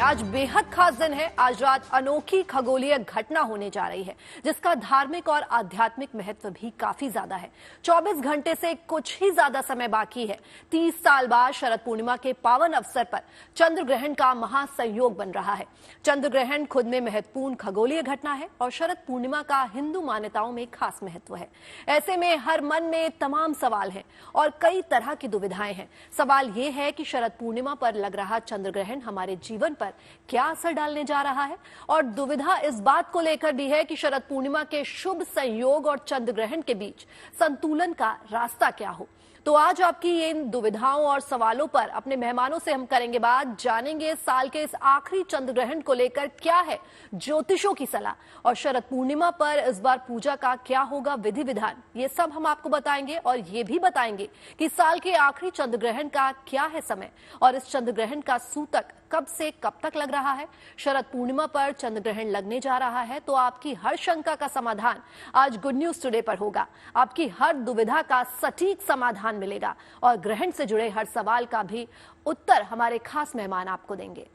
आज बेहद खास दिन है। आज रात अनोखी खगोलीय घटना होने जा रही है जिसका धार्मिक और आध्यात्मिक महत्व भी काफी ज्यादा है। 24 घंटे से कुछ ही ज्यादा समय बाकी है। 30 साल बाद शरद पूर्णिमा के पावन अवसर पर चंद्र ग्रहण का महासंयोग बन रहा है। चंद्र ग्रहण खुद में महत्वपूर्ण खगोलीय घटना है और शरद पूर्णिमा का हिंदू मान्यताओं में खास महत्व है। ऐसे में हर मन में तमाम सवाल हैं और कई तरह की दुविधाएं हैं। सवाल ये है कि शरद पूर्णिमा पर लग रहा चंद्र ग्रहण हमारे जीवन पर क्या असर डालने जा रहा है, और दुविधा इस बात को लेकर भी है कि शरद पूर्णिमा के शुभ संयोग और चंद्र ग्रहण के बीच संतुलन का रास्ता क्या हो। तो आज आपकी इन दुविधाओं और सवालों पर अपने मेहमानों से हम करेंगे बात, जानेंगे साल के इस आखिरी चंद्र ग्रहण को लेकर क्या है ज्योतिषों की सलाह, और शरद पूर्णिमा पर इस बार पूजा का क्या होगा विधि विधान। ये सब हम आपको बताएंगे और ये भी बताएंगे कि साल के आखिरी चंद्र ग्रहण का क्या है समय, और इस चंद्र ग्रहण का सूतक कब से कब तक लग रहा है। शरद पूर्णिमा पर चंद्र ग्रहण लगने जा रहा है तो आपकी हर शंका का समाधान आज गुड न्यूज टुडे पर होगा। आपकी हर दुविधा का सटीक समाधान मिलेगा और ग्रहण से जुड़े हर सवाल का भी उत्तर हमारे खास मेहमान आपको देंगे।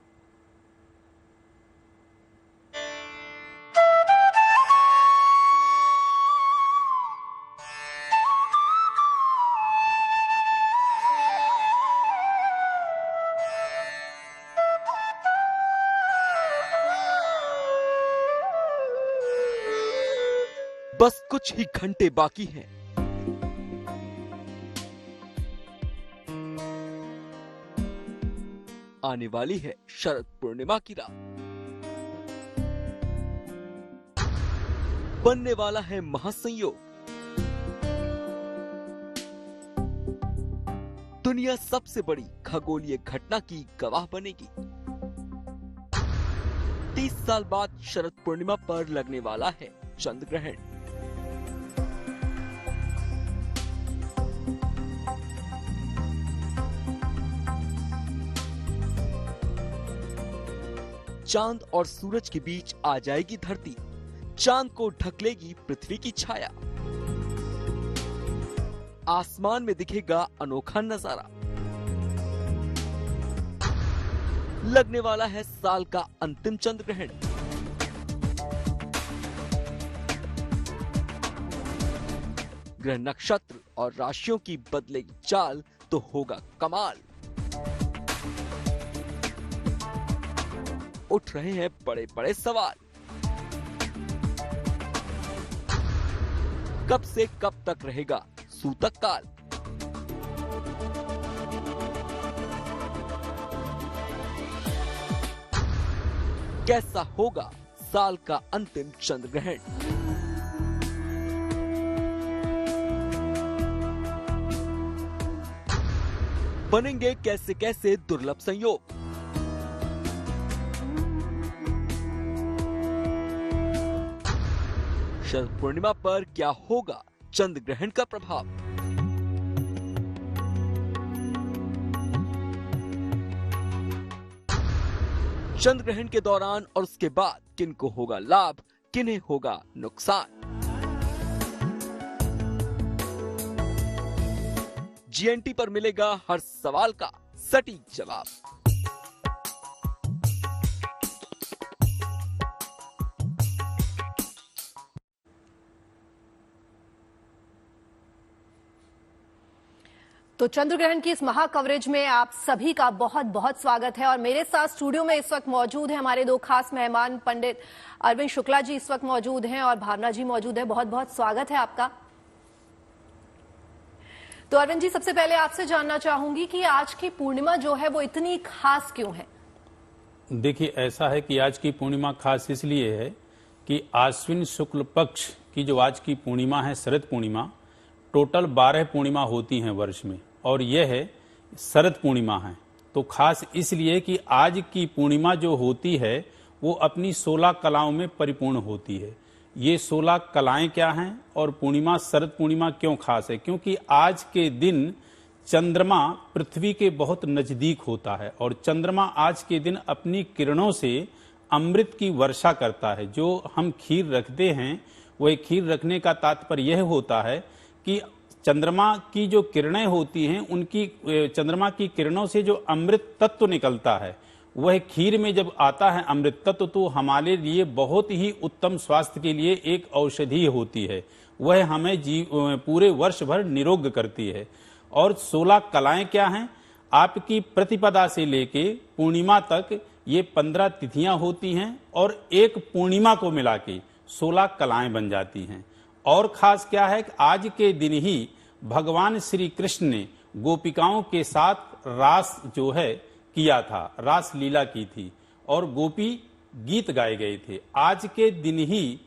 बस कुछ ही घंटे बाकी हैं। आने वाली है शरद पूर्णिमा की रात। बनने वाला है महासंयोग। दुनिया सबसे बड़ी खगोलीय घटना की गवाह बनेगी। 30 साल बाद शरद पूर्णिमा पर लगने वाला है चंद्र ग्रहण। चांद और सूरज के बीच आ जाएगी धरती, चांद को ढक लेगी पृथ्वी की छाया। आसमान में दिखेगा अनोखा नजारा। लगने वाला है साल का अंतिम चंद्र ग्रहण। ग्रह नक्षत्र और राशियों की बदलेगी चाल तो होगा कमाल। उठ रहे हैं बड़े बड़े सवाल। कब से कब तक रहेगा सूतक काल? कैसा होगा साल का अंतिम चंद्र ग्रहण? बनेंगे कैसे कैसे दुर्लभ संयोग? शरद पूर्णिमा पर क्या होगा चंद्र ग्रहण का प्रभाव? चंद्र ग्रहण के दौरान और उसके बाद किनको होगा लाभ, किन्हें होगा नुकसान? जीएनटी पर मिलेगा हर सवाल का सटीक जवाब। तो चंद्र ग्रहण की इस महा कवरेज में आप सभी का बहुत बहुत स्वागत है। और मेरे साथ स्टूडियो में इस वक्त मौजूद हैं हमारे दो खास मेहमान, पंडित अरविंद शुक्ला जी इस वक्त मौजूद हैं और भावना जी मौजूद है। बहुत बहुत स्वागत है आपका। तो अरविंद जी, सबसे पहले आपसे जानना चाहूंगी कि आज की पूर्णिमा जो है वो इतनी खास क्यों है? देखिए, ऐसा है कि आज की पूर्णिमा खास इसलिए है कि आश्विन शुक्ल पक्ष की जो आज की पूर्णिमा है, शरद पूर्णिमा, टोटल 12 पूर्णिमा होती हैं वर्ष में और यह है शरद पूर्णिमा है। तो खास इसलिए कि आज की पूर्णिमा जो होती है वो अपनी 16 कलाओं में परिपूर्ण होती है। ये 16 कलाएं क्या हैं और पूर्णिमा शरद पूर्णिमा क्यों खास है? क्योंकि आज के दिन चंद्रमा पृथ्वी के बहुत नजदीक होता है और चंद्रमा आज के दिन अपनी किरणों से अमृत की वर्षा करता है। जो हम खीर रखते हैं वह खीर रखने का तात्पर्य यह होता है कि चंद्रमा की जो किरणें होती हैं उनकी चंद्रमा की किरणों से जो अमृत तत्व निकलता है वह खीर में जब आता है अमृत तत्व तो हमारे लिए बहुत ही उत्तम स्वास्थ्य के लिए एक औषधि होती है। वह हमें पूरे वर्ष भर निरोग करती है। और 16 कलाएं क्या हैं? आपकी प्रतिपदा से लेके पूर्णिमा तक ये 15 तिथियां होती हैं और एक पूर्णिमा को मिला के 16 कलाएं बन जाती हैं। और खास क्या है कि आज के दिन ही भगवान श्री कृष्ण ने गोपिकाओं के साथ रास जो है किया था, रास लीला की थी और गोपी गीत गाए गए थे। आज के दिन ही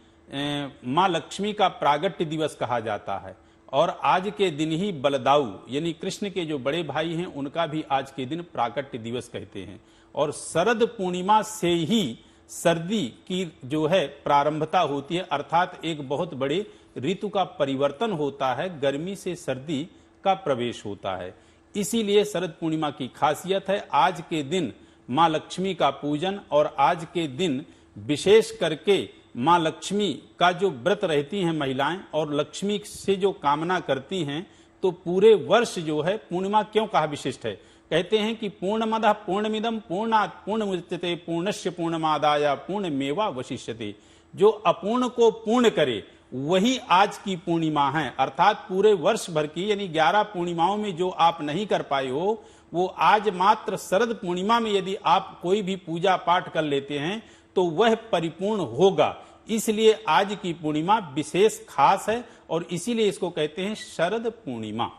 मां लक्ष्मी का प्रागट्य दिवस कहा जाता है और आज के दिन ही बलदाऊ यानी कृष्ण के जो बड़े भाई हैं उनका भी आज के दिन प्रागट्य दिवस कहते हैं। और शरद पूर्णिमा से ही सर्दी की जो है प्रारंभता होती है, अर्थात एक बहुत बड़े ऋतु का परिवर्तन होता है, गर्मी से सर्दी का प्रवेश होता है। इसीलिए शरद पूर्णिमा की खासियत है आज के दिन मां लक्ष्मी का पूजन और आज के दिन विशेष करके मां लक्ष्मी का जो व्रत रहती हैं महिलाएं और लक्ष्मी से जो कामना करती हैं तो पूरे वर्ष जो है पूर्णिमा क्यों कहा विशिष्ट है? कहते हैं कि पूर्णमदः पूर्णमिदं पूर्णात् पूर्णमुदच्यते पूर्णस्य पूर्णमादाय पूर्णमेवा वशिष्यते। जो अपूर्ण को पूर्ण करे वही आज की पूर्णिमा है, अर्थात पूरे वर्ष भर की यानी 11 पूर्णिमाओं में जो आप नहीं कर पाए हो वो आज मात्र शरद पूर्णिमा में यदि आप कोई भी पूजा पाठ कर लेते हैं तो वह परिपूर्ण होगा। इसलिए आज की पूर्णिमा विशेष खास है और इसीलिए इसको कहते हैं शरद पूर्णिमा।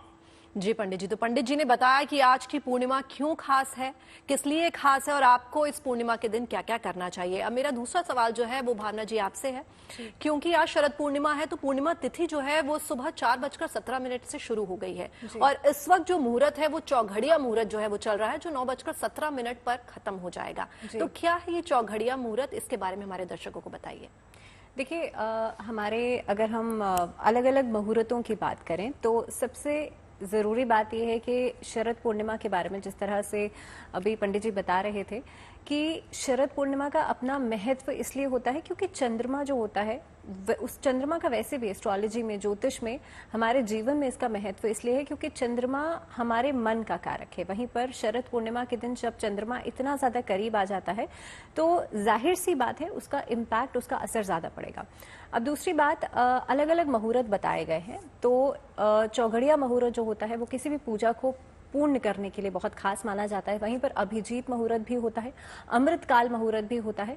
जी पंडित जी, तो पंडित जी ने बताया कि आज की पूर्णिमा क्यों खास है, किस लिए खास है और आपको इस पूर्णिमा के दिन क्या क्या करना चाहिए। अब मेरा दूसरा सवाल जो है वो भावना जी आपसे है, क्योंकि आज शरद पूर्णिमा है तो पूर्णिमा तिथि जो है वो सुबह 4:17 से शुरू हो गई है और इस वक्त जो मुहूर्त है वो चौघड़िया मुहूर्त जो है वो चल रहा है जो 9:17 पर खत्म हो जाएगा। तो क्या है ये चौघड़िया मुहूर्त, इसके बारे में हमारे दर्शकों को बताइए। देखिए, हमारे अगर हम अलग अलग मुहूर्तों की बात करें तो सबसे ज़रूरी बात यह है कि शरद पूर्णिमा के बारे में जिस तरह से अभी पंडित जी बता रहे थे कि शरद पूर्णिमा का अपना महत्व इसलिए होता है क्योंकि चंद्रमा जो होता है उस चंद्रमा का वैसे भी एस्ट्रोलॉजी में, ज्योतिष में, हमारे जीवन में इसका महत्व इसलिए है क्योंकि चंद्रमा हमारे मन का कारक है। वहीं पर शरद पूर्णिमा के दिन जब चंद्रमा इतना ज्यादा करीब आ जाता है तो जाहिर सी बात है उसका इम्पैक्ट, उसका असर ज्यादा पड़ेगा। अब दूसरी बात, अलग अलग मुहूर्त बताए गए हैं तो चौघड़िया मुहूर्त जो होता है वो किसी भी पूजा को पूर्ण करने के लिए बहुत खास माना जाता है। वहीं पर अभिजीत मुहूर्त भी होता है, अमृतकाल मुहूर्त भी होता है।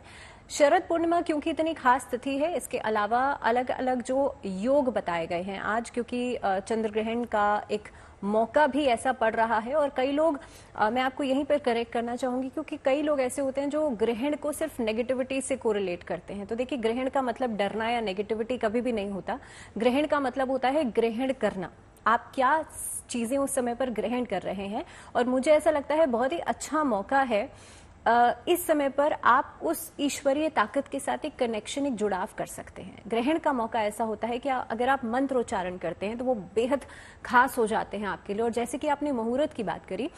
शरद पूर्णिमा क्योंकि इतनी खास तिथि है, इसके अलावा अलग अलग जो योग बताए गए हैं आज, क्योंकि चंद्र ग्रहण का एक मौका भी ऐसा पड़ रहा है और कई लोग, मैं आपको यहीं पर करेक्ट करना चाहूंगी क्योंकि कई लोग ऐसे होते हैं जो ग्रहण को सिर्फ नेगेटिविटी से कोरिलेट करते हैं। तो देखिए, ग्रहण का मतलब डरना या नेगेटिविटी कभी भी नहीं होता। ग्रहण का मतलब होता है ग्रहण करना, आप क्या चीजें उस समय पर ग्रहण कर रहे हैं। और मुझे ऐसा लगता है बहुत ही अच्छा मौका है इस समय पर आप उस ईश्वरीय ताकत के साथ एक कनेक्शन, एक जुड़ाव कर सकते हैं। ग्रहण का मौका ऐसा होता है कि अगर आप मंत्रोच्चारण करते हैं तो वो बेहद खास हो जाते हैं आपके लिए। और जैसे कि आपने मुहूर्त की बात करी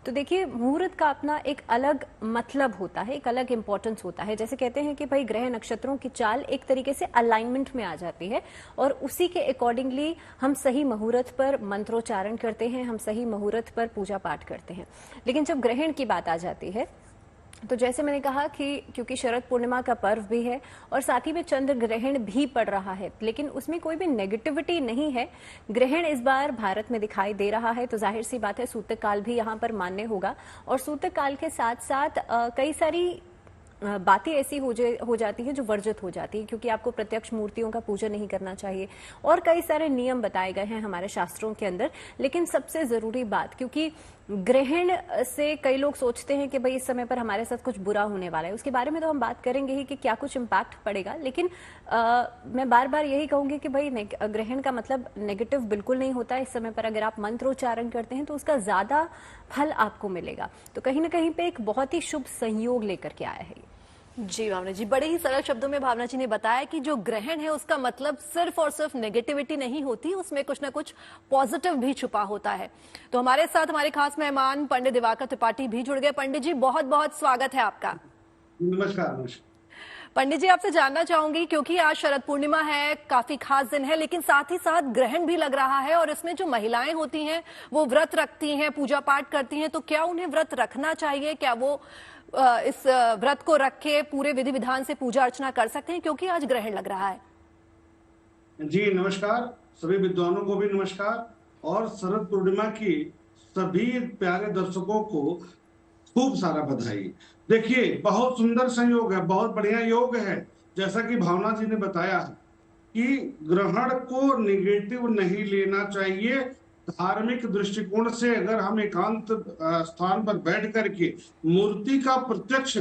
तो देखिए, मुहूर्त का अपना एक अलग मतलब होता है, एक अलग इंपॉर्टेंस होता है। जैसे कहते हैं कि भाई ग्रह नक्षत्रों की चाल एक तरीके से अलाइनमेंट में आ जाती है और उसी के अकॉर्डिंगली हम सही मुहूर्त पर मंत्रोच्चारण करते हैं, हम सही मुहूर्त पर पूजा पाठ करते हैं। लेकिन जब ग्रहण की बात आ जाती है तो जैसे मैंने कहा कि क्योंकि शरद पूर्णिमा का पर्व भी है और साथ ही में चंद्र ग्रहण भी पड़ रहा है, लेकिन उसमें कोई भी नेगेटिविटी नहीं है। ग्रहण इस बार भारत में दिखाई दे रहा है तो जाहिर सी बात है सूतक काल भी यहाँ पर मान्य होगा और सूतक काल के साथ साथ कई सारी बातें ऐसी हो जाती है जो वर्जित हो जाती है, क्योंकि आपको प्रत्यक्ष मूर्तियों का पूजन नहीं करना चाहिए और कई सारे नियम बताए गए हैं हमारे शास्त्रों के अंदर। लेकिन सबसे जरूरी बात, क्योंकि ग्रहण से कई लोग सोचते हैं कि भाई इस समय पर हमारे साथ कुछ बुरा होने वाला है, उसके बारे में तो हम बात करेंगे ही कि क्या कुछ इम्पैक्ट पड़ेगा। लेकिन मैं बार बार यही कहूंगी कि भाई ग्रहण का मतलब नेगेटिव बिल्कुल नहीं होता। इस समय पर अगर आप मंत्रोच्चारण करते हैं तो उसका ज्यादा फल आपको मिलेगा। तो कहीं ना कहीं पे एक बहुत ही शुभ संयोग लेकर के आया है। जी भावना जी, बड़े ही सरल शब्दों में भावना जी ने बताया कि जो ग्रहण है उसका मतलब सिर्फ और सिर्फ नेगेटिविटी नहीं होती, उसमें कुछ ना कुछ पॉजिटिव भी छुपा होता है। तो हमारे साथ हमारे खास मेहमान पंडित दिवाकर त्रिपाठी भी जुड़ गए। पंडित जी, बहुत बहुत स्वागत है आपका। नमस्कार। पंडित जी, आपसे जानना चाहूंगी, क्योंकि आज शरद पूर्णिमा है, काफी खास दिन है, लेकिन साथ ही साथ ग्रहण भी लग रहा है और इसमें जो महिलाएं होती हैं वो व्रत रखती हैं, पूजा पाठ करती हैं, तो क्या उन्हें व्रत रखना चाहिए? क्या वो इस व्रत को रख के पूरे विधि विधान से पूजा अर्चना कर सकते हैं, क्योंकि आज ग्रहण लग रहा है। जी नमस्कार, सभी विद्वानों को भी नमस्कार और शरद पूर्णिमा की सभी प्यारे दर्शकों को खूब सारा बधाई। देखिए, बहुत सुंदर संयोग है, बहुत बढ़िया योग है। जैसा कि भावना जी ने बताया कि ग्रहण को निगेटिव नहीं लेना चाहिए। धार्मिक दृष्टिकोण से अगर हम एकांत स्थान पर बैठ करके मूर्ति का प्रत्यक्ष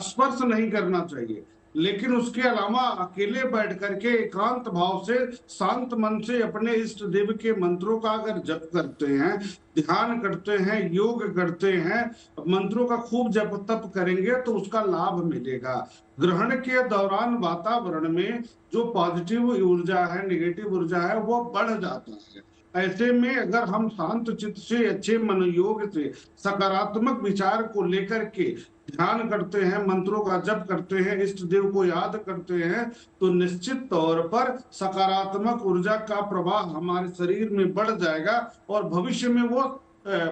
स्पर्श नहीं करना चाहिए, लेकिन उसके अलावा अकेले बैठ करके एकांत भाव से शांत मन से अपने इष्ट देव के मंत्रों का अगर जप करते हैं, ध्यान करते हैं, योग करते हैं, मंत्रों का खूब जप तप करेंगे तो उसका लाभ मिलेगा। ग्रहण के दौरान वातावरण में जो पॉजिटिव ऊर्जा है, नेगेटिव ऊर्जा है, वो बढ़ जाता है। ऐसे में अगर हम शांत चित्त से, अच्छे मनोयोग से, सकारात्मक विचार को लेकर के ध्यान करते हैं, मंत्रों का जप करते हैं, इष्ट देव को याद करते हैं, तो निश्चित तौर पर सकारात्मक ऊर्जा का प्रवाह हमारे शरीर में बढ़ जाएगा और भविष्य में वो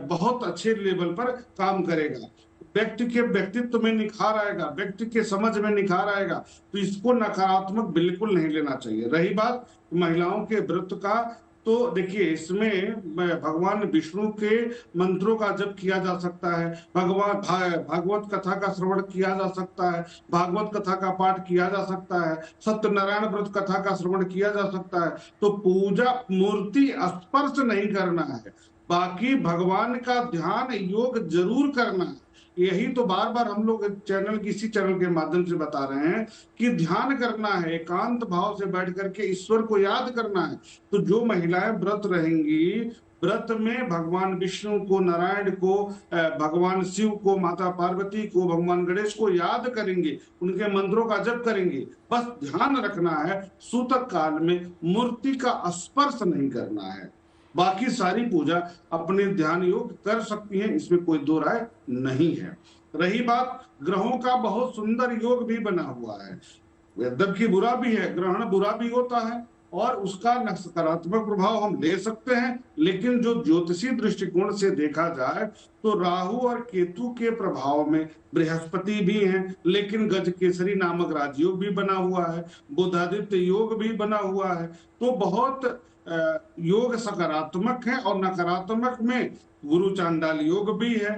बहुत अच्छे लेवल पर काम करेगा। व्यक्ति के व्यक्तित्व में निखार आएगा, व्यक्ति के समझ में निखार आएगा। तो इसको नकारात्मक बिल्कुल नहीं लेना चाहिए। रही बात महिलाओं के व्रत का, तो देखिए इसमें भगवान विष्णु के मंत्रों का जप किया जा सकता है, भागवत कथा का श्रवण किया जा सकता है, भागवत कथा का पाठ किया जा सकता है, सत्यनारायण व्रत कथा का श्रवण किया जा सकता है। तो पूजा मूर्ति स्पर्श नहीं करना है, बाकी भगवान का ध्यान योग जरूर करना है। यही तो बार बार हम लोग इसी चैनल के माध्यम से बता रहे हैं कि ध्यान करना है, एकांत भाव से बैठ करके ईश्वर को याद करना है। तो जो महिलाएं व्रत रहेंगी, व्रत में भगवान विष्णु को, नारायण को, भगवान शिव को, माता पार्वती को, भगवान गणेश को याद करेंगे, उनके मंत्रों का जप करेंगे। बस ध्यान रखना है सूतक काल में मूर्ति का स्पर्श नहीं करना है। बाकी सारी पूजा अपने ध्यान योग कर सकती हैं, इसमें कोई दो राय नहीं है। रही बात ग्रहों का, बहुत सुंदर योग भी बना हुआ है। यद्यपि बुरा भी है, ग्रहण बुरा भी होता है और उसका नकारात्मक प्रभाव हम ले सकते हैं, लेकिन जो ज्योतिषी दृष्टिकोण से देखा जाए तो राहु और केतु के प्रभाव में बृहस्पति भी हैं, लेकिन गज केसरी नामक राजयोग भी बना हुआ है, बुधादित्य योग भी बना हुआ है। तो बहुत योग सकारात्मक है और नकारात्मक में गुरु चांडाल योग भी है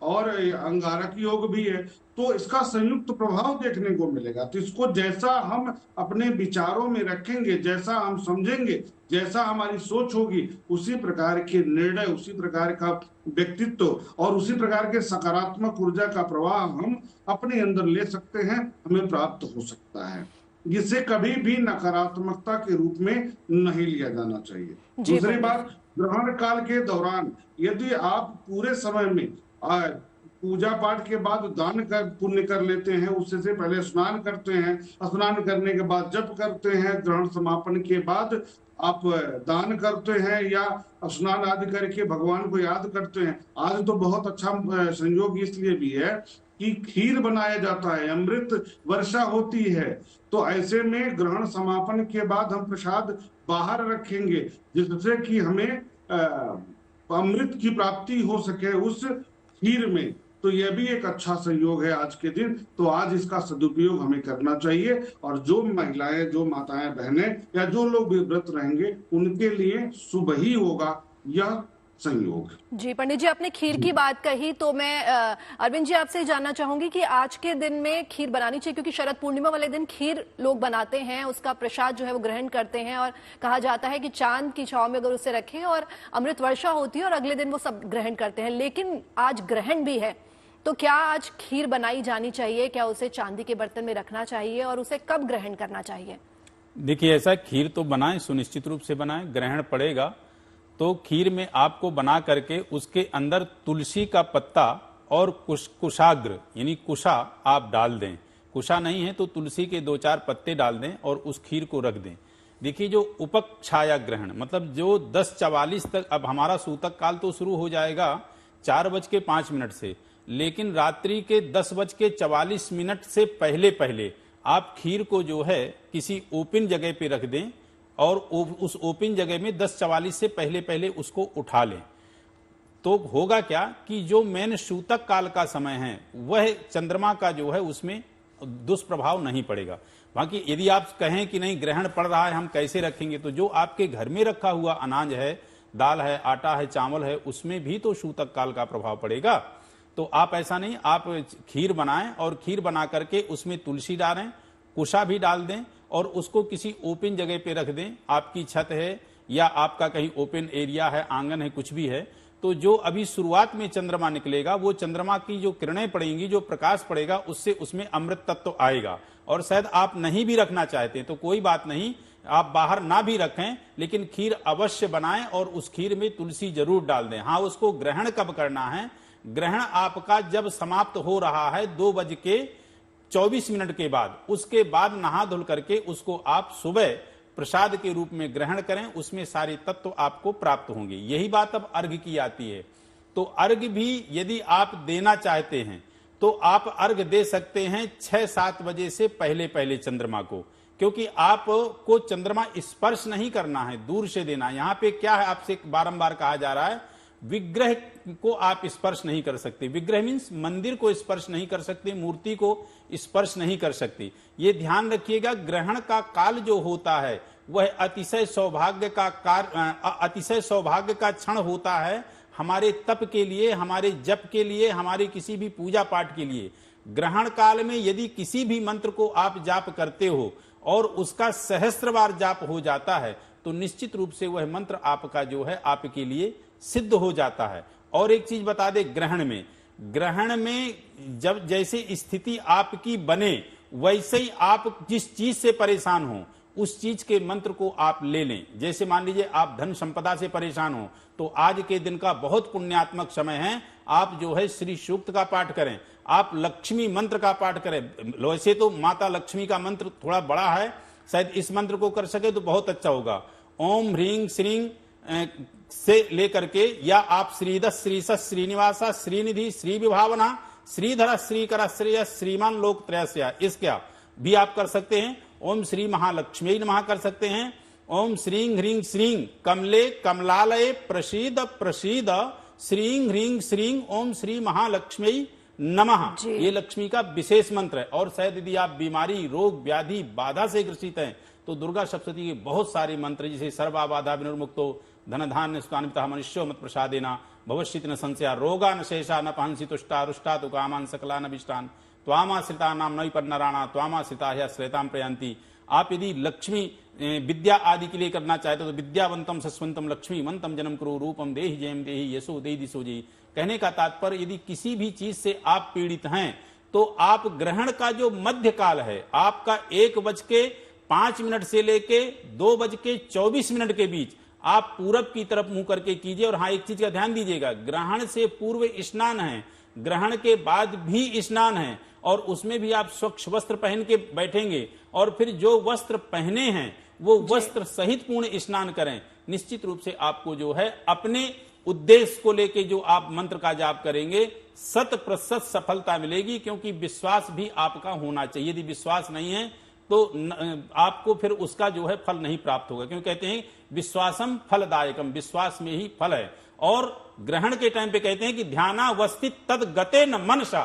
और अंगारक योग भी है। तो इसका संयुक्त प्रभाव देखने को मिलेगा। तो इसको जैसा हम अपने विचारों में रखेंगे, जैसा हम समझेंगे, जैसा हमारी सोच होगी, उसी प्रकार के निर्णय, उसी प्रकार का व्यक्तित्व और उसी प्रकार के सकारात्मक ऊर्जा का प्रवाह हम अपने अंदर ले सकते हैं, हमें प्राप्त हो सकता है। जिसे कभी भी नकारात्मकता के रूप में नहीं लिया जाना चाहिए। दूसरी बात, ग्रहण काल के दौरान यदि आप पूरे समय में पूजा पाठ के बाद दान कर पुण्य कर लेते हैं, उससे से पहले स्नान करते हैं, स्नान करने के बाद जप करते हैं, ग्रहण समापन के बाद आप दान करते हैं या स्नान आदि करके भगवान को याद करते हैं। आज तो बहुत अच्छा संयोग इसलिए भी है कि खीर बनाया जाता है, अमृत वर्षा होती है। तो ऐसे में ग्रहण समापन के बाद हम प्रसाद बाहर रखेंगे, जिससे कि हमें अमृत की प्राप्ति हो सके उस खीर में। तो यह भी एक अच्छा संयोग है आज के दिन। तो आज इसका सदुपयोग हमें करना चाहिए और जो महिलाएं, जो माताएं, बहनें या जो लोग भी व्रत रहेंगे उनके लिए शुभ ही होगा यह संयोग। जी पंडित जी, आपने खीर की बात कही तो मैं अरविंद जी आपसे जानना चाहूंगी कि आज के दिन में खीर बनानी चाहिए, क्योंकि शरद पूर्णिमा वाले दिन खीर लोग बनाते हैं, उसका प्रसाद जो है वो ग्रहण करते हैं और कहा जाता है कि चांद की छांव में अगर उसे रखें और अमृत वर्षा होती है और अगले दिन वो सब ग्रहण करते हैं। लेकिन आज ग्रहण भी है, तो क्या आज खीर बनाई जानी चाहिए? क्या उसे चांदी के बर्तन में रखना चाहिए और उसे कब ग्रहण करना चाहिए? देखिए, ऐसा खीर तो बनाएं, सुनिश्चित रूप से बनाएं। ग्रहण पड़ेगा तो खीर में आपको बना करके उसके अंदर तुलसी का पत्ता और कुशाग्र यानी कुशा आप डाल दें। कुशा नहीं है तो तुलसी के 2-4 पत्ते डाल दें और उस खीर को रख दें। देखिए, जो उपक छाया ग्रहण मतलब जो 10:44 तक, अब हमारा सूतक काल तो शुरू हो जाएगा 4:05 से, लेकिन रात्रि के 10:44 से पहले पहले आप खीर को जो है किसी ओपन जगह पे रख दें और उस ओपन जगह में 10:44 से पहले पहले उसको उठा लें। तो होगा क्या कि जो मेन सूतक काल का समय है वह चंद्रमा का जो है उसमें दुष्प्रभाव नहीं पड़ेगा। बाकी यदि आप कहें कि नहीं ग्रहण पड़ रहा है हम कैसे रखेंगे, तो जो आपके घर में रखा हुआ अनाज है, दाल है, आटा है, चावल है, उसमें भी तो सूतक काल का प्रभाव पड़ेगा। तो आप ऐसा नहीं, आप खीर बनाएं और खीर बना करके उसमें तुलसी डालें, कुशा भी डाल दें और उसको किसी ओपन जगह पे रख दें। आपकी छत है या आपका कहीं ओपन एरिया है, आंगन है, कुछ भी है, तो जो अभी शुरुआत में चंद्रमा निकलेगा वो चंद्रमा की जो किरणें पड़ेंगी, जो प्रकाश पड़ेगा, उससे उसमें अमृत तत्व आएगा। और शायद आप नहीं भी रखना चाहते तो कोई बात नहीं, आप बाहर ना भी रखें, लेकिन खीर अवश्य बनाएं और उस खीर में तुलसी जरूर डाल दें। हाँ, उसको ग्रहण कब करना है? ग्रहण आपका जब समाप्त हो रहा है 2:24 के बाद, उसके बाद नहा धुल करके उसको आप सुबह प्रसाद के रूप में ग्रहण करें, उसमें सारे तत्व आपको प्राप्त होंगे। यही बात अब अर्घ्य की आती है। तो अर्घ्य भी यदि आप देना चाहते हैं तो आप अर्घ्य दे सकते हैं 6-7 बजे से पहले पहले चंद्रमा को, क्योंकि आपको चंद्रमा स्पर्श नहीं करना है, दूर से देना। यहां पे क्या है, आपसे बारंबार कहा जा रहा है विग्रह को आप स्पर्श नहीं कर सकते। विग्रह मीन्स मंदिर को स्पर्श नहीं कर सकते, मूर्ति को स्पर्श नहीं कर सकते। ये ध्यान रखिएगा, ग्रहण का काल जो होता है वह अतिशय सौभाग्य का क्षण होता है हमारे तप के लिए, हमारे जप के लिए, हमारे किसी भी पूजा पाठ के लिए। ग्रहण काल में यदि किसी भी मंत्र को आप जाप करते हो और उसका सहस्त्र बार जाप हो जाता है तो निश्चित रूप से वह मंत्र आपका जो है आपके लिए सिद्ध हो जाता है। और एक चीज बता दे, ग्रहण में जब जैसे स्थिति आपकी बने वैसे ही आप जिस चीज से परेशान हो उस चीज के मंत्र को आप ले लें। जैसे मान लीजिए आप धन संपदा से परेशान हो तो आज के दिन का बहुत पुण्यात्मक समय है, आप जो है श्री सूक्त का पाठ करें, आप लक्ष्मी मंत्र का पाठ करें। वैसे तो माता लक्ष्मी का मंत्र थोड़ा बड़ा है, शायद इस मंत्र को कर सके तो बहुत अच्छा होगा। ओम ह्रीं श्रीं से लेकर के, या आप श्रीद श्रीस श्रीनिवासा श्रीनिधि श्री विभावना श्रीधर श्रीकर श्रेय श्रीमान लोक त्रयस्या, इसका भी आप कर सकते हैं। ओम श्री महालक्ष्मी नमः कर सकते हैं। ओम श्रीं ह्रीं श्रीं कमले कमलालय प्रसीद प्रसीद श्रीं ह्रीं श्रीं ओम श्री महालक्ष्मी नमः, ये लक्ष्मी का विशेष मंत्र है। और शायद यदि आप बीमारी, रोग, व्याधि, बाधा से ग्रसित हैं तो दुर्गा सप्तशती के बहुत सारे मंत्र, जैसे सर्वा बाधा विनिर्मुक्तो धन धान्य सुतान्वितः मनुष्यो मत प्रसादेना भविष्यति न संशया रोगा न शेषा न पहंसी तुष्टा रुष्टा तु कामान सकला न विष्टान त्वामाश्रिता नाम न विपन्नराणा त्वामाश्रिता ह्य श्रेताम प्रयांति। आप यदि लक्ष्मी विद्या आदि के लिए करना चाहते हो तो विद्यावंतम सस्वंतम लक्ष्मीवंतम जन्म करो रूपम देहि जयम देहि यशो देहि दिशो जी। कहने का तात्पर्य, यदि किसी भी चीज से आप पीड़ित हैं तो आप ग्रहण का जो मध्य काल है आपका 1:05 से लेके 2:24 के बीच आप पूरब की तरफ मुंह करके कीजिए। और हाँ, एक चीज का ध्यान दीजिएगा, ग्रहण से पूर्व स्नान है, ग्रहण के बाद भी स्नान है, और उसमें भी आप स्वच्छ वस्त्र पहन के बैठेंगे और फिर जो वस्त्र पहने हैं वो वस्त्र सहित पूर्ण स्नान करें। निश्चित रूप से आपको जो है अपने उद्देश्य को लेके जो आप मंत्र का जाप करेंगे 100% सफलता मिलेगी, क्योंकि विश्वास भी आपका होना चाहिए। यदि विश्वास नहीं है तो आपको फिर उसका जो है फल नहीं प्राप्त होगा, क्योंकि कहते हैं विश्वासम फलदायकम, विश्वास में ही फल है। और ग्रहण के टाइम पे कहते हैं कि ध्यानावस्थित तद गते न मनसा,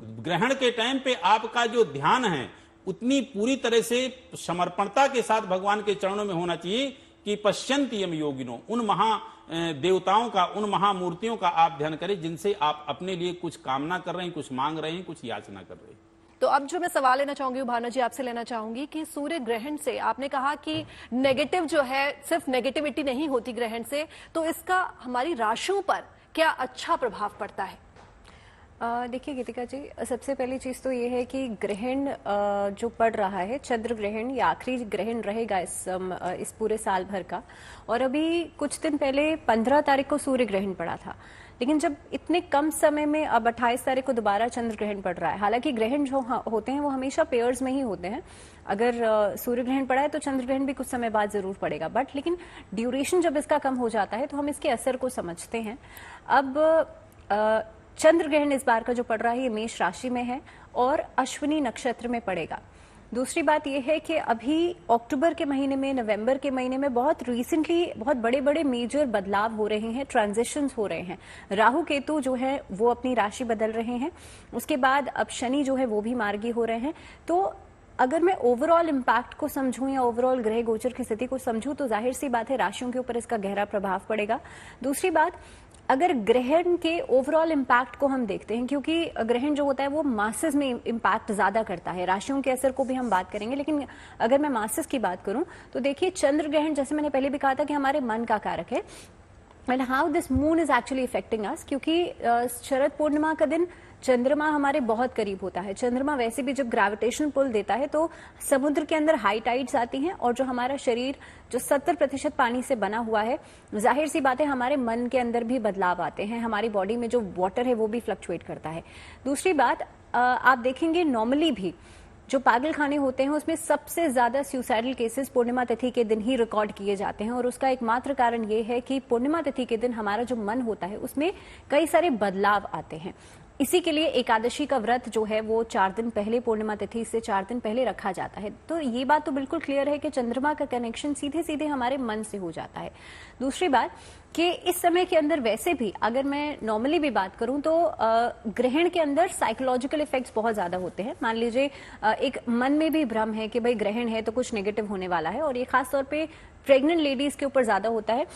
ग्रहण के टाइम पे आपका जो ध्यान है उतनी पूरी तरह से समर्पणता के साथ भगवान के चरणों में होना चाहिए कि पश्यन्ति यम योगिनो, उन महा देवताओं का, उन महामूर्तियों का आप ध्यान करें जिनसे आप अपने लिए कुछ कामना कर रहे हैं, कुछ मांग रहे हैं, कुछ याचना कर रहे हैं। तो अब जो मैं सवाल लेना चाहूंगी भावना जी आपसे लेना चाहूंगी कि सूर्य ग्रहण से आपने कहा कि नेगेटिव जो है, सिर्फ नेगेटिविटी नहीं होती ग्रहण से, तो इसका हमारी राशियों पर क्या अच्छा प्रभाव पड़ता है? देखिए गीतिका जी, सबसे पहली चीज तो ये है कि ग्रहण जो पड़ रहा है, चंद्र ग्रहण, ये आखिरी ग्रहण रहेगा इस पूरे साल भर का। और अभी कुछ दिन पहले 15 तारीख को सूर्य ग्रहण पड़ा था, लेकिन जब इतने कम समय में अब 28 तारीख को दोबारा चंद्र ग्रहण पड़ रहा है। हालांकि ग्रहण जो होते हैं वो हमेशा पेयर्स में ही होते हैं, अगर सूर्य ग्रहण पड़ा है तो चंद्र ग्रहण भी कुछ समय बाद जरूर पड़ेगा, बट लेकिन ड्यूरेशन जब इसका कम हो जाता है तो हम इसके असर को समझते हैं। अब चंद्र ग्रहण इस बार का जो पड़ रहा है ये मेष राशि में है और अश्विनी नक्षत्र में पड़ेगा। दूसरी बात यह है कि अभी अक्टूबर के महीने में, नवंबर के महीने में बहुत रिसेंटली बहुत बड़े बड़े मेजर बदलाव हो रहे हैं, ट्रांजिशंस हो रहे हैं। राहु केतु जो है वो अपनी राशि बदल रहे हैं, उसके बाद अब शनि जो है वो भी मार्गी हो रहे हैं। तो अगर मैं ओवरऑल इम्पैक्ट को समझूं या ओवरऑल ग्रह गोचर की स्थिति को समझूं तो जाहिर सी बात है राशियों के ऊपर इसका गहरा प्रभाव पड़ेगा। दूसरी बात, अगर ग्रहण के ओवरऑल इम्पैक्ट को हम देखते हैं, क्योंकि ग्रहण जो होता है वो मासेस में इम्पैक्ट ज्यादा करता है, राशियों के असर को भी हम बात करेंगे, लेकिन अगर मैं मासेस की बात करूं तो देखिए चंद्र ग्रहण, जैसे मैंने पहले भी कहा था कि हमारे मन का कारक है, and how this moon is actually affecting us, क्योंकि शरद पूर्णिमा का दिन चंद्रमा हमारे बहुत करीब होता है। चंद्रमा वैसे भी जब ग्रेविटेशन पुल देता है तो समुद्र के अंदर हाई टाइड्स आती हैं, और जो हमारा शरीर जो 70% पानी से बना हुआ है, जाहिर सी बात है हमारे मन के अंदर भी बदलाव आते हैं, हमारी बॉडी में जो वाटर है वो भी फ्लक्चुएट करता है। दूसरी बात, आप देखेंगे नॉर्मली भी जो पागल खाने होते हैं उसमें सबसे ज्यादा सुसाइडल केसेस पूर्णिमा तिथि के दिन ही रिकॉर्ड किए जाते हैं, और उसका एकमात्र कारण ये है कि पूर्णिमा तिथि के दिन हमारा जो मन होता है उसमें कई सारे बदलाव आते हैं। इसी के लिए एकादशी का व्रत जो है वो 4 दिन पहले, पूर्णिमा तिथि से 4 दिन पहले रखा जाता है। तो ये बात तो बिल्कुल क्लियर है कि चंद्रमा का कनेक्शन सीधे सीधे हमारे मन से हो जाता है। दूसरी बात कि इस समय के अंदर वैसे भी अगर मैं नॉर्मली भी बात करूं तो ग्रहण के अंदर साइकोलॉजिकल इफेक्ट्स बहुत ज्यादा होते हैं। मान लीजिए एक मन में भी भ्रम है कि भाई ग्रहण है तो कुछ नेगेटिव होने वाला है, और ये खासतौर पे प्रेग्नेंट लेडीज के ऊपर ज्यादा होता है।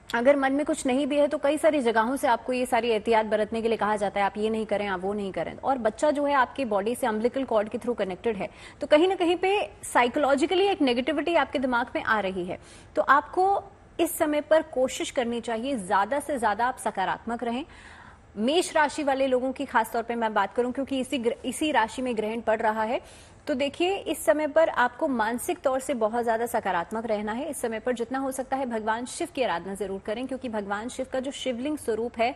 अगर मन में कुछ नहीं भी है तो कई सारी जगहों से आपको ये सारी एहतियात बरतने के लिए कहा जाता है, आप ये नहीं करें, आप वो नहीं करें, और बच्चा जो है आपकी बॉडी से अम्बिलिकल कॉर्ड के थ्रू कनेक्टेड है, तो कहीं ना कहीं पे साइकोलॉजिकली एक नेगेटिविटी आपके दिमाग में आ रही है। तो आपको इस समय पर कोशिश करनी चाहिए ज्यादा से ज्यादा आप सकारात्मक रहें। मेष राशि वाले लोगों की खासतौर पे मैं बात करूं क्योंकि इसी राशि में ग्रहण पड़ रहा है, तो देखिए इस समय पर आपको मानसिक तौर से बहुत ज्यादा सकारात्मक रहना है। इस समय पर जितना हो सकता है भगवान शिव की आराधना जरूर करें, क्योंकि भगवान शिव का जो शिवलिंग स्वरूप है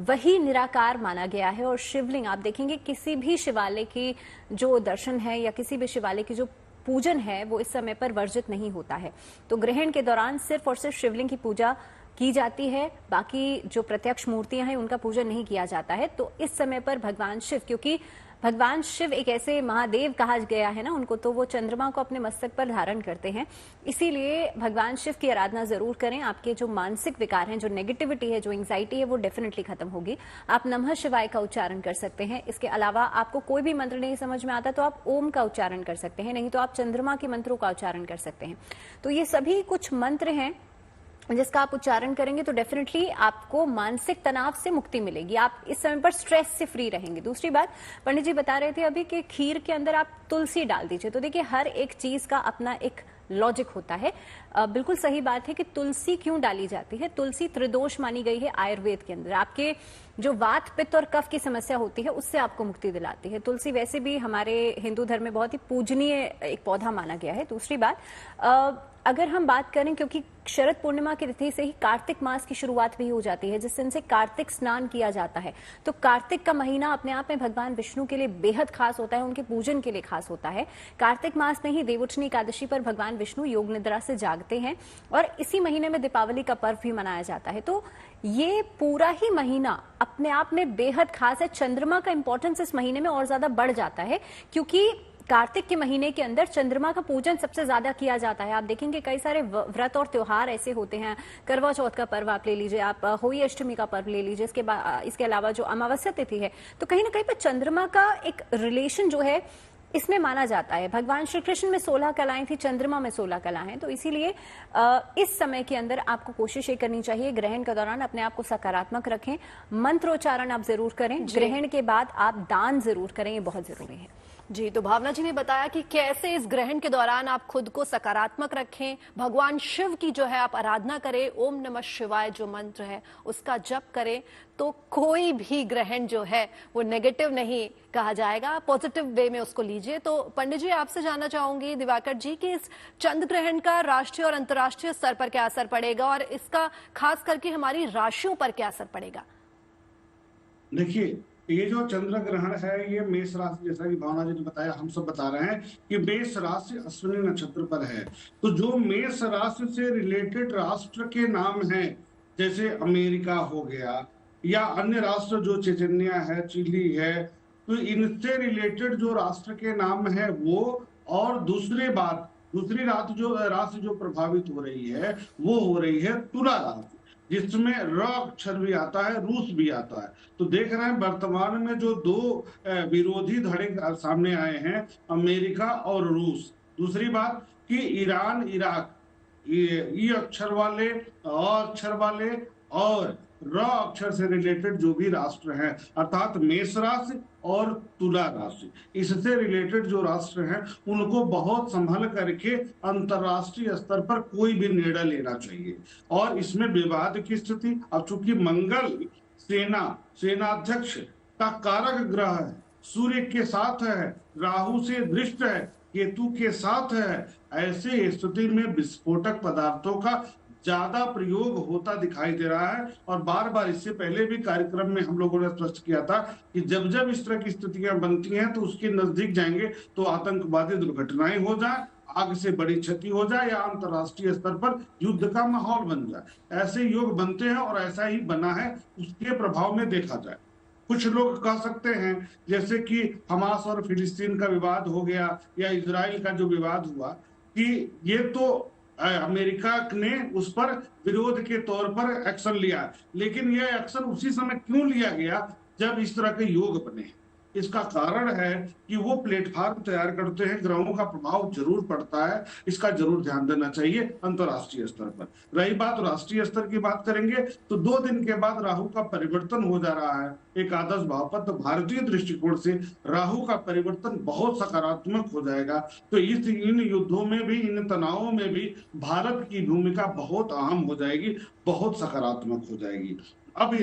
वही निराकार माना गया है, और शिवलिंग आप देखेंगे किसी भी शिवालय की जो दर्शन है या किसी भी शिवालय की जो पूजन है वो इस समय पर वर्जित नहीं होता है। तो ग्रहण के दौरान सिर्फ और सिर्फ शिवलिंग की पूजा की जाती है, बाकी जो प्रत्यक्ष मूर्तियां हैं उनका पूजन नहीं किया जाता है। तो इस समय पर भगवान शिव, क्योंकि भगवान शिव एक ऐसे महादेव कहा गया है ना उनको, तो वो चंद्रमा को अपने मस्तक पर धारण करते हैं, इसीलिए भगवान शिव की आराधना जरूर करें। आपके जो मानसिक विकार हैं, जो नेगेटिविटी है, जो एंग्जाइटी है, वो डेफिनेटली खत्म होगी। आप नमः शिवाय का उच्चारण कर सकते हैं। इसके अलावा आपको कोई भी मंत्र नहीं समझ में आता तो आप ओम का उच्चारण कर सकते हैं, नहीं तो आप चंद्रमा के मंत्रों का उच्चारण कर सकते हैं। तो ये सभी कुछ मंत्र हैं जिसका आप उच्चारण करेंगे तो डेफिनेटली आपको मानसिक तनाव से मुक्ति मिलेगी, आप इस समय पर स्ट्रेस से फ्री रहेंगे। दूसरी बात, पंडित जी बता रहे थे अभी कि खीर के अंदर आप तुलसी डाल दीजिए, तो देखिए हर एक चीज का अपना एक लॉजिक होता है। बिल्कुल सही बात है कि तुलसी क्यों डाली जाती है। तुलसी त्रिदोष मानी गई है आयुर्वेद के अंदर, आपके जो वात पित्त और कफ की समस्या होती है उससे आपको मुक्ति दिलाती है। तुलसी वैसे भी हमारे हिंदू धर्म में बहुत ही पूजनीय एक पौधा माना गया है। दूसरी बात, अगर हम बात करें, क्योंकि शरद पूर्णिमा की तिथि से ही कार्तिक मास की शुरुआत भी हो जाती है, जिस दिन से कार्तिक स्नान किया जाता है, तो कार्तिक का महीना अपने आप में भगवान विष्णु के लिए बेहद खास होता है, उनके पूजन के लिए खास होता है। कार्तिक मास में ही देवउठनी एकादशी पर भगवान विष्णु योग निद्रा से जागते हैं, और इसी महीने में दीपावली का पर्व भी मनाया जाता है। तो ये पूरा ही महीना अपने आप में बेहद खास है। चंद्रमा का इंपॉर्टेंस इस महीने में और ज्यादा बढ़ जाता है, क्योंकि कार्तिक के महीने के अंदर चंद्रमा का पूजन सबसे ज्यादा किया जाता है। आप देखेंगे कई सारे व्रत और त्योहार ऐसे होते हैं, करवा चौथ का पर्व आप ले लीजिए, आप होली अष्टमी का पर्व ले लीजिए, इसके अलावा जो अमावस्या तिथि है, तो कहीं ना कहीं पर चंद्रमा का एक रिलेशन जो है इसमें माना जाता है। भगवान श्री कृष्ण में 16 कलाएं थी, चंद्रमा में 16 कलाएं हैं, तो इसीलिए इस समय के अंदर आपको कोशिश ये करनी चाहिए, ग्रहण के दौरान अपने आप को सकारात्मक रखें, मंत्रोच्चारण आप जरूर करें, ग्रहण के बाद आप दान जरूर करें, ये बहुत जरूरी है। जी, तो भावना जी ने बताया कि कैसे इस ग्रहण के दौरान आप खुद को सकारात्मक रखें, भगवान शिव की जो है आप आराधना करें, ओम नमः शिवाय जो मंत्र है उसका जप करें, तो कोई भी ग्रहण जो है वो नेगेटिव नहीं कहा जाएगा, पॉजिटिव वे में उसको लीजिए। तो पंडित जी आपसे जानना चाहूंगी, दिवाकर जी, कि इस चंद्र ग्रहण का राष्ट्रीय और अंतर्राष्ट्रीय स्तर पर क्या असर पड़ेगा और इसका खास करके हमारी राशियों पर क्या असर पड़ेगा? देखिए, ये जो चंद्र ग्रहण है ये मेष राशि, जैसा कि भावना जी ने बताया, हम सब बता रहे हैं कि मेष राशि अश्विनी नक्षत्र पर है। तो जो मेष राशि से रिलेटेड राष्ट्र के नाम हैं, जैसे अमेरिका हो गया या अन्य राष्ट्र जो चेचन्या है, चिली है, तो इनसे रिलेटेड जो राष्ट्र के नाम है वो और दूसरी राशि जो प्रभावित हो रही है वो हो रही है तुला राशि, जिसमें र अक्षर भी आता है, रूस भी आता है। तो देख रहे हैं वर्तमान में जो दो विरोधी धड़े सामने आए हैं, अमेरिका और रूस। दूसरी बात कि ईरान, इराक, ई अक्षर वाले, अ अक्षर वाले और र अक्षर से रिलेटेड जो भी राष्ट्र हैं, अर्थात मेष राशि और तुला राशि, इससे रिलेटेड जो राष्ट्र हैं उनको बहुत संभल करके अंतरराष्ट्रीय स्तर पर कोई भी निर्णय लेना चाहिए। और इसमें विवाद की स्थिति, अब चूंकि मंगल सेनाध्यक्ष का कारक ग्रह है, सूर्य के साथ है, राहु से दृष्ट है, केतु के साथ है, ऐसे स्थिति में विस्फोटक पदार्थों का ज्यादा प्रयोग होता दिखाई दे रहा है। और बार बार इससे पहले भी कार्यक्रम में हम लोगों ने स्पष्ट किया था कि जब जब इस तरह की स्थितियां बनती हैं तो उसके नजदीक जाएंगे तो आतंकवादी दुर्घटनाएं हो जाए, आग से बड़ी क्षति हो जाए या अंतरराष्ट्रीय स्तर पर युद्ध का माहौल बन जाए। ऐसे योग बनते हैं और ऐसा ही बना है, उसके प्रभाव में देखा जाए। कुछ लोग कह सकते हैं जैसे कि हमास और फिलिस्तीन का विवाद हो गया या इजराइल का जो विवाद हुआ कि ये तो अमेरिका ने उस पर विरोध के तौर पर एक्शन लिया, लेकिन यह एक्शन उसी समय क्यों लिया गया जब इस तरह के योग बने। इसका कारण है कि वो प्लेटफॉर्म तैयार करते हैं, ग्रहों का प्रभाव जरूर पड़ता है, इसका जरूर ध्यान देना चाहिए अंतरराष्ट्रीय स्तर पर। रही बात राष्ट्रीय स्तर की बात करेंगे तो 2 दिन के बाद राहु का परिवर्तन हो जा रहा है एकादश भाव पर। तो भारतीय दृष्टिकोण से राहु का परिवर्तन बहुत सकारात्मक हो जाएगा। तो इन युद्धों में भी, इन तनावों में भी भारत की भूमिका बहुत अहम हो जाएगी, बहुत सकारात्मक हो जाएगी। अब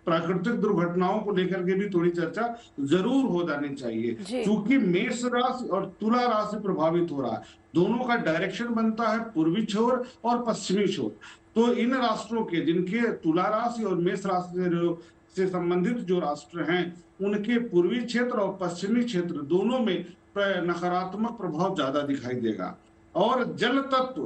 प्राकृतिक दुर्घटनाओं को लेकर के भी थोड़ी चर्चा जरूर हो जानी चाहिए, क्योंकि मेष राशि और तुला राशि प्रभावित हो रहा है। दोनों का डायरेक्शन बनता है पूर्वी छोर और पश्चिमी छोर। तो इन राष्ट्रों के, जिनके तुला राशि और मेष राशि से संबंधित जो राष्ट्र हैं, उनके पूर्वी क्षेत्र और पश्चिमी क्षेत्र दोनों में नकारात्मक प्रभाव ज्यादा दिखाई देगा। और जल तत्व,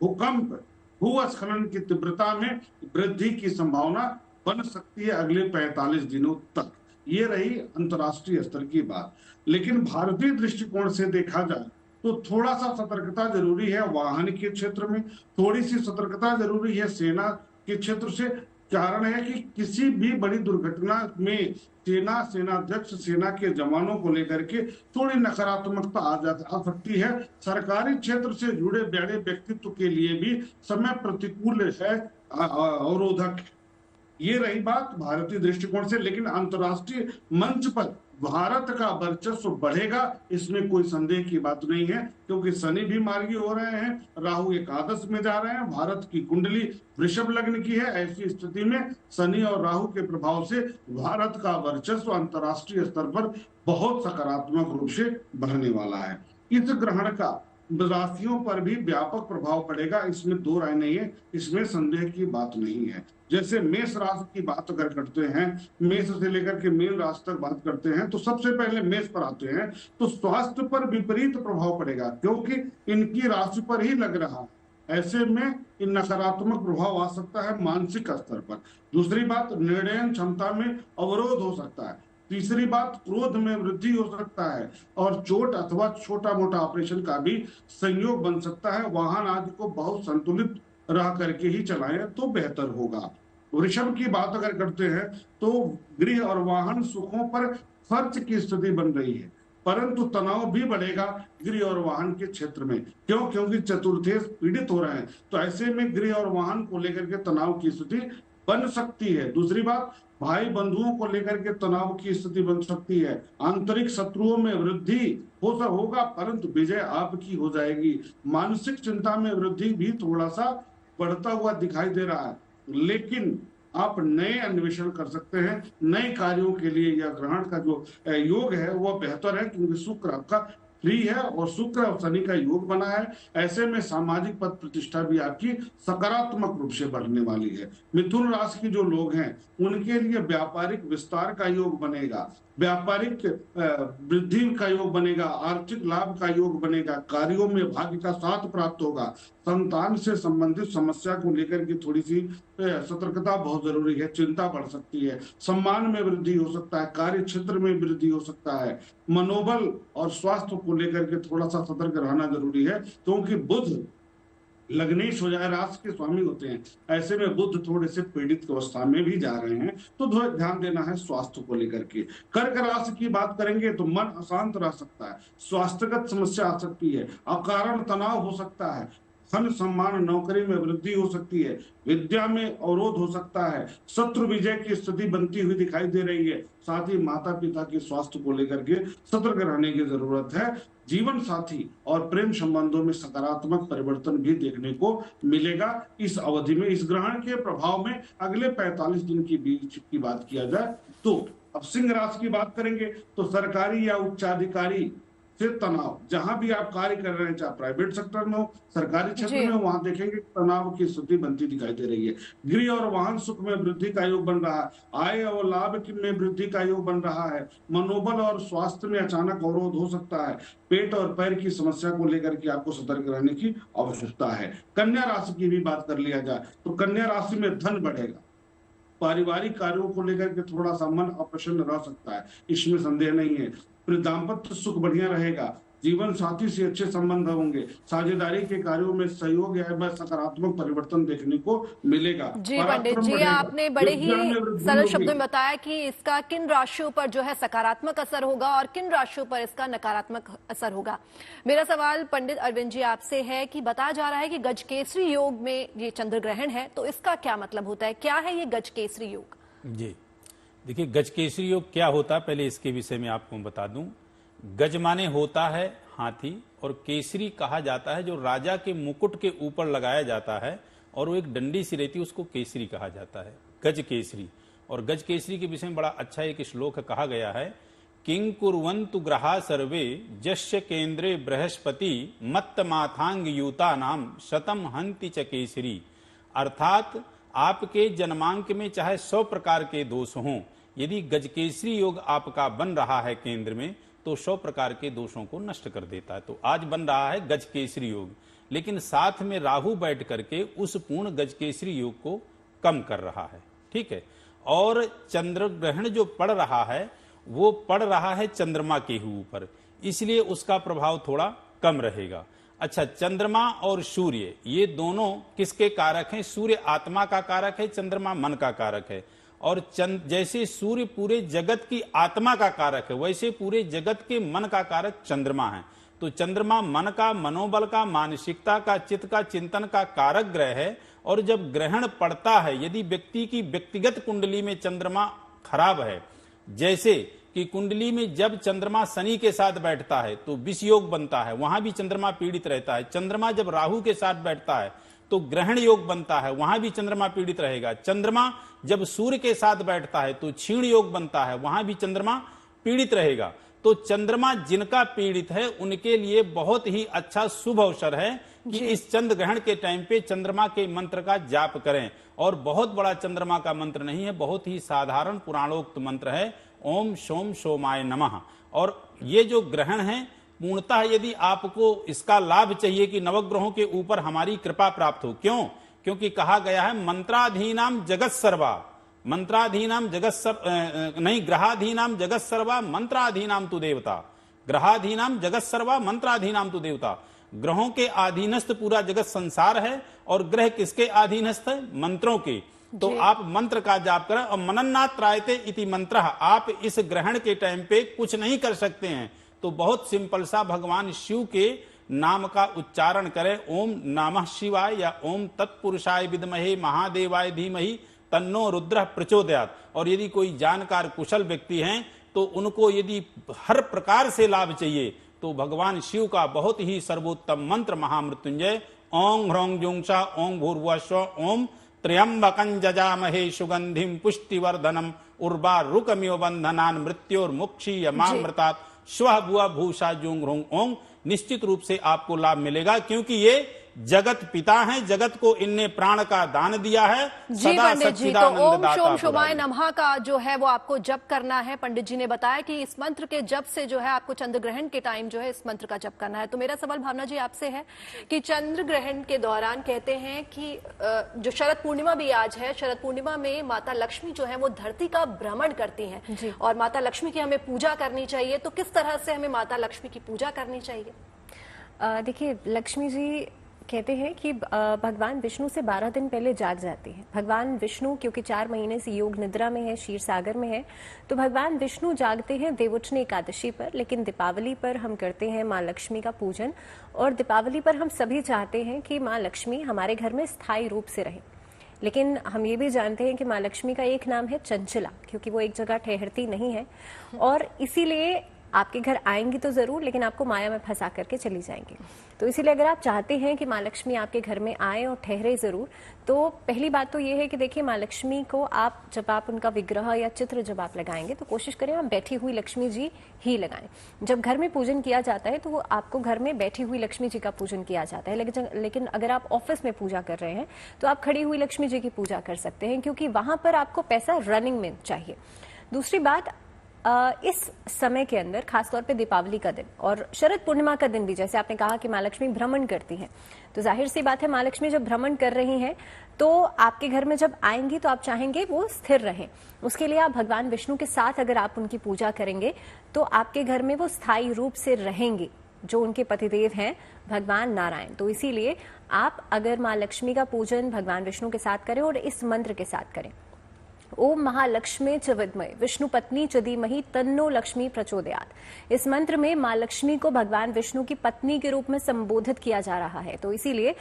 भूकंप, भूस्खलन की तीव्रता में वृद्धि की संभावना बन सकती है अगले 45 दिनों तक। ये रही अंतर्राष्ट्रीय स्तर की बात। लेकिन भारतीय दृष्टिकोण से देखा जाए तो थोड़ा सा सतर्कता जरूरी है। वाहन के क्षेत्र में थोड़ी सी सतर्कता जरूरी है, सेना के क्षेत्र से। कारण है कि किसी भी बड़ी दुर्घटना में सेनाध्यक्ष, सेना के जवानों को लेकर के थोड़ी नकारात्मकता आ सकती है। सरकारी क्षेत्र से जुड़े बड़े व्यक्तित्व के लिए भी समय प्रतिकूल है, अवरोधक। ये रही बात भारतीय दृष्टिकोण से। लेकिन अंतर्राष्ट्रीय मंच पर भारत का वर्चस्व बढ़ेगा, इसमें कोई संदेह की बात नहीं है, क्योंकि शनि भी मार्गी हो रहे हैं, राहु एकादश में जा रहे हैं, भारत की कुंडली वृषभ लग्न की है। ऐसी स्थिति में शनि और राहु के प्रभाव से भारत का वर्चस्व अंतर्राष्ट्रीय स्तर पर बहुत सकारात्मक रूप से बढ़ने वाला है। इस ग्रहण का राशियों पर भी व्यापक प्रभाव पड़ेगा, इसमें दो राय नहीं है, इसमें संदेह की बात नहीं है। जैसे मेष राशि की बात अगर करते हैं, मेष से लेकर के मीन राशि तक बात करते हैं, तो सबसे पहले मेष पर आते हैं तो स्वास्थ्य पर विपरीत प्रभाव पड़ेगा, क्योंकि इनकी राशि पर ही लग रहा है। ऐसे में इन नकारात्मक प्रभाव आ सकता है मानसिक स्तर पर। दूसरी बात, निर्णय क्षमता में अवरोध हो सकता है। तीसरी बात, क्रोध में वृद्धि हो सकता है और चोट अथवा छोटा मोटा ऑपरेशन का भी संयोग बन सकता है। वाहन आदि को बहुत संतुलित रह करके ही चलाएं तो बेहतर होगा। वृषभ की बात अगर करते हैं तो गृह और वाहन सुखों पर खर्च की स्थिति बन रही है, परंतु तनाव भी बढ़ेगा गृह और वाहन के क्षेत्र में। क्योंकि चतुर्थेश पीड़ित हो रहे हैं, तो ऐसे में गृह और वाहन को लेकर के तनाव की स्थिति बन सकती है। दूसरी बात, भाई बंधुओं को लेकर के तनाव की स्थिति बन सकती है। आंतरिक शत्रुओं में वृद्धि होगा, परंतु विजय आपकी हो जाएगी। मानसिक चिंता में वृद्धि भी थोड़ा सा बढ़ता हुआ दिखाई दे रहा है, लेकिन आप नए अन्वेषण कर सकते हैं। नए कार्यों के लिए यह ग्रहण का जो योग है वह बेहतर है, क्योंकि शुक्र आपका फ्री है और शुक्र और शनि का योग बना है। ऐसे में सामाजिक पद प्रतिष्ठा भी आपकी सकारात्मक रूप से बढ़ने वाली है। मिथुन राशि के जो लोग हैं उनके लिए व्यापारिक विस्तार का योग बनेगा। व्यापारिक वृद्धि का योग बनेगा, आर्थिक लाभ का योग बनेगा, कार्यों में भाग्य का साथ प्राप्त होगा। संतान से संबंधित समस्या को लेकर के थोड़ी सी सतर्कता बहुत जरूरी है, चिंता बढ़ सकती है। सम्मान में वृद्धि हो सकता है, कार्य क्षेत्र में वृद्धि हो सकता है। मनोबल और स्वास्थ्य को लेकर के थोड़ा सा सतर्क रहना जरूरी है, क्योंकि बुध लग्नेश हो जाए, राशि के स्वामी होते हैं, ऐसे में बुध थोड़े से पीड़ित अवस्था में भी जा रहे हैं, तो थोड़ा ध्यान देना है स्वास्थ्य को लेकर के। कर्क राशि की बात करेंगे तो मन अशांत रह सकता है, स्वास्थ्यगत समस्या आ सकती है, अकारण तनाव हो सकता है, धन सम्मान नौकरी में वृद्धि हो सकती है, विद्या में अवरोध हो सकता है, शत्रु विजय की स्थिति बनती हुई दिखाई दे रही है। साथ ही माता पिता के स्वास्थ्य को लेकर के सतर्क रहने की जरूरत है। जीवन साथी और प्रेम संबंधों में सकारात्मक परिवर्तन भी देखने को मिलेगा इस अवधि में। इस ग्रहण के प्रभाव में अगले 45 दिन के बीच की बात किया जाए तो अब सिंह राशि की बात करेंगे तो सरकारी या उच्चाधिकारी से तनाव, जहां भी आप कार्य कर रहे हैं, चाहे प्राइवेट सेक्टर में हो, सरकारी क्षेत्र में हो, वहां देखेंगे तनाव की स्थिति बनती दिखाई दे रही है। गृह और वाहन सुख में वृद्धि का योग बन रहा है, आय और लाभ में वृद्धि का योग बन रहा है। मनोबल और स्वास्थ्य में अचानक अवरोध हो सकता है। पेट और पैर की समस्या को लेकर के आपको सतर्क रहने की आवश्यकता है। कन्या राशि की भी बात कर लिया जाए तो कन्या राशि में धन बढ़ेगा, पारिवारिक कार्यों को लेकर के थोड़ा सा मन अप्रसन्न रह सकता है, इसमें संदेह नहीं है। दाम्पत्य सुख बढ़िया रहेगा, जीवन साथी से अच्छे संबंध होंगे, साझेदारी के कार्यों में सहयोग या सकारात्मक परिवर्तन देखने को मिलेगा। जी पंडित जी, आपने बड़े ही सरल शब्दों में बताया कि इसका किन राशियों पर जो है सकारात्मक असर होगा और किन राशियों पर इसका नकारात्मक असर होगा। मेरा सवाल पंडित अरविंद जी आपसे है कि बताया जा रहा है कि गजकेसरी योग में ये चंद्र ग्रहण है, तो इसका क्या मतलब होता है, क्या है ये गजकेसरी योग? जी देखिए, गजकेसरी योग क्या होता है, पहले इसके विषय में आपको बता दूं। गज माने होता है हाथी, और केसरी कहा जाता है जो राजा के मुकुट के ऊपर लगाया जाता है, और वो एक डंडी सी रहती है, उसको केसरी कहा जाता है, गज केसरी। और गज केसरी के विषय में बड़ा अच्छा एक श्लोक कहा गया है, किं कुर्वन्तु ग्रहा सर्वे जस्य केंद्रे बृहस्पति मत्त माथांग यूता नाम शतम हंति च केसरी। अर्थात आपके जन्मांक में चाहे 100 प्रकार के दोष हों, यदि गजकेसरी योग आपका बन रहा है केंद्र में, तो 100 प्रकार के दोषों को नष्ट कर देता है। तो आज बन रहा है गजकेसरी योग, लेकिन साथ में राहु बैठ करके उस पूर्ण गजकेसरी योग को कम कर रहा है, ठीक है। और चंद्र ग्रहण जो पड़ रहा है वो पड़ रहा है चंद्रमा के ऊपर, इसलिए उसका प्रभाव थोड़ा कम रहेगा। अच्छा, चंद्रमा और सूर्य ये दोनों किसके कारक हैं? सूर्य आत्मा का कारक है, चंद्रमा मन का कारक है। और जैसे सूर्य पूरे जगत की आत्मा का कारक है, वैसे पूरे जगत के मन का कारक चंद्रमा है। तो चंद्रमा मन का, मनोबल का, मानसिकता का, चित्त का, चिंतन का कारक ग्रह है। और जब ग्रहण पड़ता है, यदि व्यक्ति की व्यक्तिगत कुंडली में चंद्रमा खराब है, जैसे कि कुंडली में जब चंद्रमा शनि के साथ बैठता है तो विष योग बनता है, वहां भी चंद्रमा पीड़ित रहता है। चंद्रमा जब राहु के साथ बैठता है तो ग्रहण योग बनता है, वहां भी चंद्रमा पीड़ित रहेगा। चंद्रमा जब सूर्य के साथ बैठता है तो क्षीण योग बनता है, वहां भी चंद्रमा पीड़ित रहेगा। तो चंद्रमा जिनका पीड़ित है उनके लिए बहुत ही अच्छा शुभ अवसर है कि इस चंद्र ग्रहण के टाइम पे चंद्रमा के मंत्र का जाप करें। और बहुत बड़ा चंद्रमा का मंत्र नहीं है, बहुत ही साधारण पुराणोक्त मंत्र है, ओम सोम सोमाय नमः। और ये जो ग्रहण है पूर्णतः यदि आपको इसका लाभ चाहिए कि नवग्रहों के ऊपर हमारी कृपा प्राप्त हो, क्यों? क्योंकि कहा गया है मंत्राधीनाम जगत सर्वा, मंत्राधीनाम ग्रहाधीनाम जगत सर्वा मंत्राधीनाम तु देवता, ग्रहाधीनाम जगत सर्वा मंत्राधीनाम तु देवता। ग्रहों के अधीनस्थ पूरा जगत संसार है, और ग्रह किसके अधीनस्थ है? मंत्रों के। तो आप मंत्र का जाप करें। और मनन्नात् त्रायते इति मंत्र, आप इस ग्रहण के टाइम पे कुछ नहीं कर सकते हैं तो बहुत सिंपल सा भगवान शिव के नाम का उच्चारण करें, ओम नमः शिवाय या ओम तत्पुरुषाय विद्महे महादेवाय धीमहि तन्नो रुद्रः प्रचोदयात्। और यदि कोई जानकार कुशल व्यक्ति हैं तो उनको यदि हर प्रकार से लाभ चाहिए तो भगवान शिव का बहुत ही सर्वोत्तम मंत्र महामृत्युंजय ओं ह्रौं जुंसा ओं भूर्भुवस्व ओं त्र्यंबकं जजामहे सुगंधिम पुष्टिवर्धनम उर्वारुकमिव बंधनान् मृत्योर्मुक्षीयमामृतात् श्वः भुवः भूषा जुं ह्रौं ओं। निश्चित रूप से आपको लाभ मिलेगा, क्योंकि ये जगत पिता हैं, जगत को इनने प्राण का दान दिया है। जी सदा पंडित जी, तो सच्चिदानंद ओम दाता शोम शोभाय पुरारी। नमः का जो है वो आपको जप करना है। पंडित जी ने बताया कि इस मंत्र के जप से जो है आपको चंद्र ग्रहण के टाइम जो है इस मंत्र का जप करना है। तो मेरा सवाल भावना जी आपसे है कि चंद्र ग्रहण के दौरान कहते हैं कि जो शरद पूर्णिमा भी आज है, शरद पूर्णिमा में माता लक्ष्मी जो है वो धरती का भ्रमण करती हैं और माता लक्ष्मी की हमें पूजा करनी चाहिए। तो किस तरह से हमें माता लक्ष्मी की पूजा करनी चाहिए? देखिए, लक्ष्मी जी कहते हैं कि भगवान विष्णु से 12 दिन पहले जाग जाती है। भगवान विष्णु क्योंकि 4 महीने से योग निद्रा में है, क्षीर सागर में है, तो भगवान विष्णु जागते हैं देवोचनी एकादशी पर। लेकिन दीपावली पर हम करते हैं माँ लक्ष्मी का पूजन, और दीपावली पर हम सभी चाहते हैं कि माँ लक्ष्मी हमारे घर में स्थायी रूप से रहे। लेकिन हम ये भी जानते हैं कि माँ लक्ष्मी का एक नाम है चंचला, क्योंकि वो एक जगह ठहरती नहीं है, और इसीलिए आपके घर आएंगी तो जरूर, लेकिन आपको माया में फंसा करके चली जाएंगी। तो इसीलिए अगर आप चाहते हैं कि माँ लक्ष्मी आपके घर में आए और ठहरे जरूर, तो पहली बात तो ये है कि देखिए, माँ लक्ष्मी को आप जब आप उनका विग्रह या चित्र जब आप लगाएंगे तो कोशिश करें आप बैठी हुई लक्ष्मी जी ही लगाएं। जब घर में पूजन किया जाता है तो वो आपको घर में बैठी हुई लक्ष्मी जी का पूजन किया जाता है। लेकिन अगर आप ऑफिस में पूजा कर रहे हैं तो आप खड़ी हुई लक्ष्मी जी की पूजा कर सकते हैं, क्योंकि वहां पर आपको पैसा रनिंग में चाहिए। दूसरी बात, इस समय के अंदर खासतौर पे दीपावली का दिन और शरद पूर्णिमा का दिन भी, जैसे आपने कहा कि माँ लक्ष्मी भ्रमण करती हैं, तो जाहिर सी बात है माँ लक्ष्मी जब भ्रमण कर रही हैं तो आपके घर में जब आएंगी तो आप चाहेंगे वो स्थिर रहें। उसके लिए आप भगवान विष्णु के साथ अगर आप उनकी पूजा करेंगे तो आपके घर में वो स्थायी रूप से रहेंगे, जो उनके पतिदेव हैं भगवान नारायण। तो इसीलिए आप अगर माँ लक्ष्मी का पूजन भगवान विष्णु के साथ करें और इस मंत्र के साथ करें, ओम महालक्ष्मी च विद्महे विष्णु पत्नी च धीमहि तन्नो लक्ष्मी प्रचोदयात्। इस मंत्र में मां लक्ष्मी को भगवान विष्णु की पत्नी के रूप में संबोधित किया जा रहा है। तो इसीलिए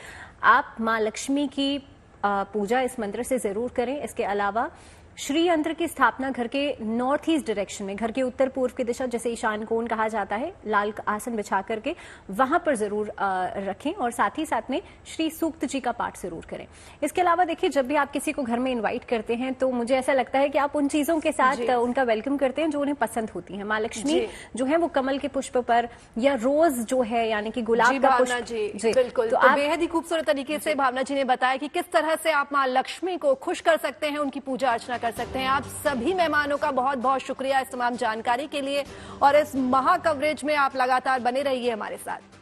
आप मां लक्ष्मी की पूजा इस मंत्र से जरूर करें। इसके अलावा श्री यंत्र की स्थापना घर के नॉर्थ ईस्ट डायरेक्शन में, घर के उत्तर पूर्व की दिशा, जैसे ईशान कोण कहा जाता है, लाल आसन बिछा करके वहां पर जरूर रखें, और साथ ही साथ में श्री सूक्त जी का पाठ जरूर करें। इसके अलावा देखिए, जब भी आप किसी को घर में इनवाइट करते हैं तो मुझे ऐसा लगता है कि आप उन चीजों के साथ उनका वेलकम करते हैं जो उन्हें पसंद होती है। माँ लक्ष्मी जो है वो कमल के पुष्प पर या रोज जो है यानी कि गुलाब का पुष्प, जी बिल्कुल। तो बेहद ही खूबसूरत तरीके से भावना जी ने बताया कि किस तरह से आप माँ लक्ष्मी को खुश कर सकते हैं, उनकी पूजा अर्चना कर सकते हैं। आप सभी मेहमानों का बहुत बहुत शुक्रिया इस तमाम जानकारी के लिए, और इस महा कवरेज में आप लगातार बने रहिए हमारे साथ।